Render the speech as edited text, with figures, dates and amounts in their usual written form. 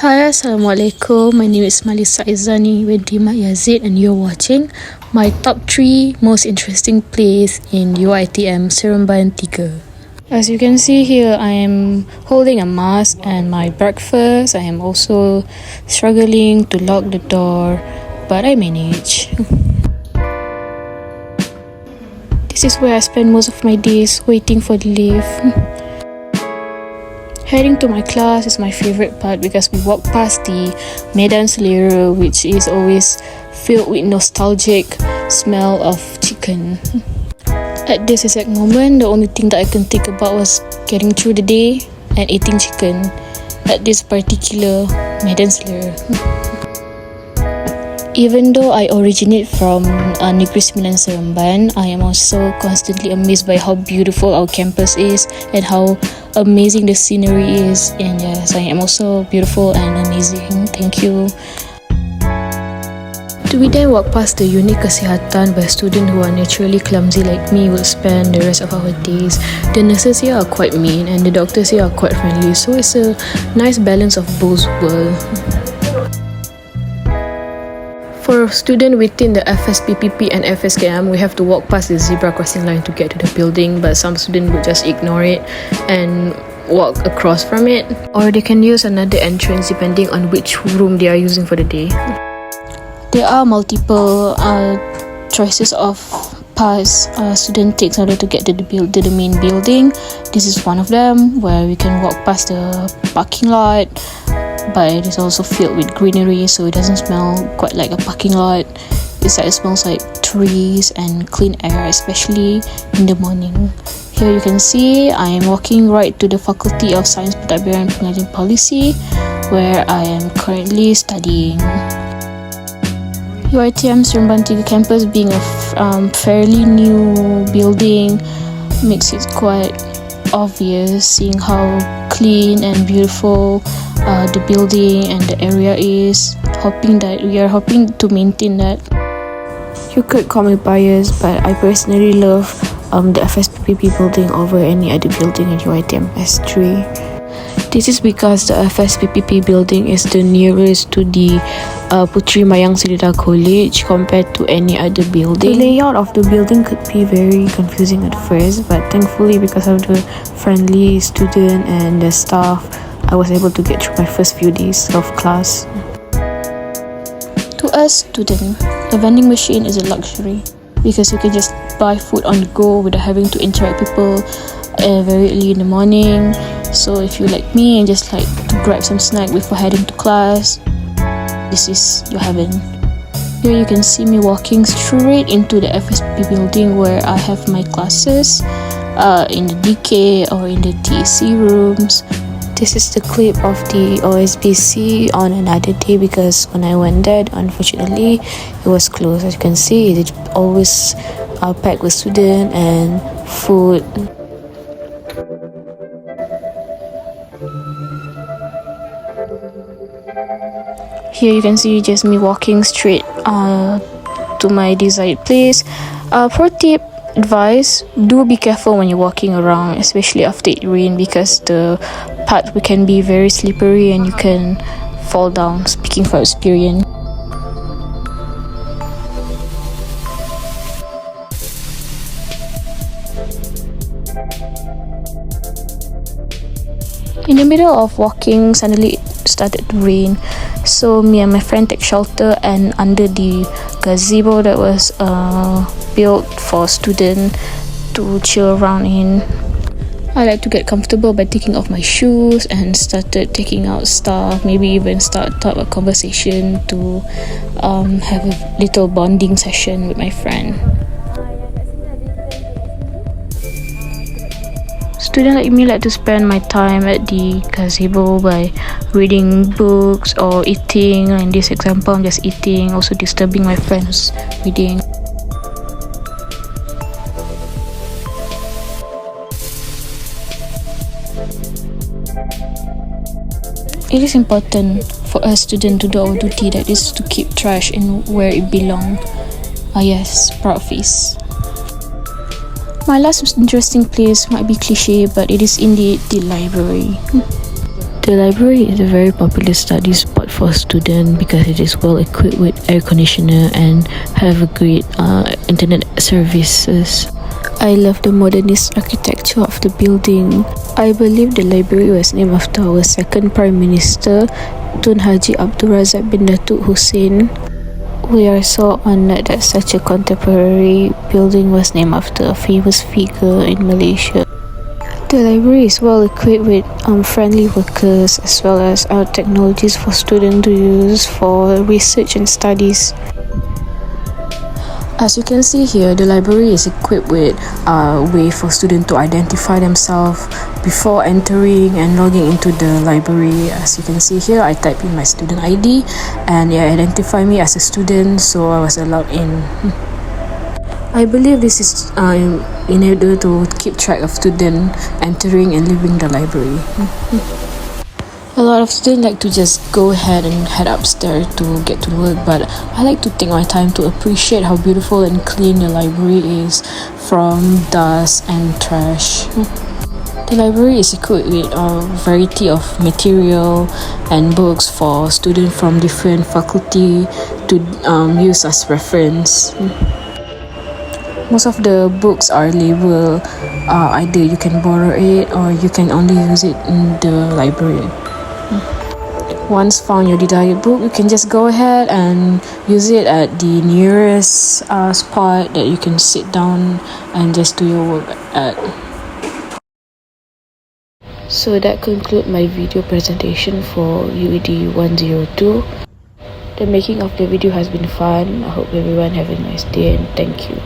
Hi, Assalamualaikum. My name is Malisa Izani Wedima Yazid and you're watching my top 3 most interesting place in UiTM Seremban 3. As you can see here, I am holding a mask and my breakfast. I am also struggling to lock the door, but I manage. This is where I spend most of my days waiting for the lift. Heading to my class is my favorite part because we walk past the Medan Selera, which is always filled with nostalgic smell of chicken. At this exact moment, the only thing that I can think about was getting through the day and eating chicken at this particular Medan Selera. Even though I originate from Negeri Sembilan Seremban, I am also constantly amazed by how beautiful our campus is and how amazing the scenery is. And yes, I am also beautiful and amazing. Thank you. We then walk past the unit kesihatan where students who are naturally clumsy like me will spend the rest of our days. The nurses here are quite mean and the doctors here are quite friendly, so it's a nice balance of both worlds. For a student within the FSPPP and FSKM, we have to walk past the zebra crossing line to get to the building, but some students would just ignore it and walk across from it, or they can use another entrance depending on which room they are using for the day. There are multiple choices of paths student takes in order to get to the main building. This is one of them where we can walk past the parking lot, but it is also filled with greenery, so it doesn't smell quite like a parking lot. Instead, it smells like trees and clean air, especially in the morning. Here you can see I am walking right to the Faculty of Science Pentadbiran Pengajian Policy, where I am currently studying. UiTM Seremban 3 campus being a fairly new building makes it quite obvious seeing how clean and beautiful the building and the area is. We are hoping to maintain that. You could call me biased, but I personally love the FSPPP building over any other building in UiTM S3. This is because the FSPPP building is the nearest to the Puteri Mayang Selida College compared to any other building. The layout of the building could be very confusing at first, but thankfully because of the friendly student and the staff, I was able to get through my first few days of class. To us students, a vending machine is a luxury because you can just buy food on the go without having to interact with people very early in the morning. So if you like me and just like to grab some snack before heading to class, this is your heaven. Here you can see me walking straight into the FSP building where I have my classes in the DK or in the TEC rooms. This is the clip of the OSBC on another day because when I went there, unfortunately, it was closed. As you can see, it's always packed with students and food. Here you can see just me walking straight to my desired place. Pro tip advice, do be careful when you're walking around, especially after it rain, because the path can be very slippery and you can fall down, speaking from experience. In the middle of walking, suddenly it started to rain, so me and my friend take shelter and under the gazebo that was built for students to chill around in. I like to get comfortable by taking off my shoes and started taking out stuff, maybe even start a conversation to have a little bonding session with my friend. Students like me like to spend my time at the gazebo by reading books or eating. In this example, I'm just eating, also disturbing my friends reading. It is important for a student to do our duty, that is to keep trash in where it belongs. Yes, proud face. My last most interesting place might be cliche, but it is indeed the library. The library is a very popular study spot for students because it is well equipped with air conditioner and have a great internet services. I love the modernist architecture of the building. I believe the library was named after our second Prime Minister, Tun Haji Abdul Razak bin Datuk Hussein. We are so honored that such a contemporary building was named after a famous figure in Malaysia. The library is well equipped with friendly workers as well as technologies for students to use for research and studies. As you can see here, the library is equipped with a way for students to identify themselves before entering and logging into the library. As you can see here, I type in my student ID and it identified me as a student, so I was allowed in. I believe this is in order to keep track of students entering and leaving the library. A lot of students like to just go ahead and head upstairs to get to work, but I like to take my time to appreciate how beautiful and clean the library is from dust and trash. The library is equipped with a variety of material and books for students from different faculty to use as reference. Most of the books are labeled, either you can borrow it or you can only use it in the library. Once found your desired book, you can just go ahead and use it at the nearest spot that you can sit down and just do your work at. So that concludes my video presentation for UED 102. The making of the video has been fun. I hope everyone have a nice day and thank you.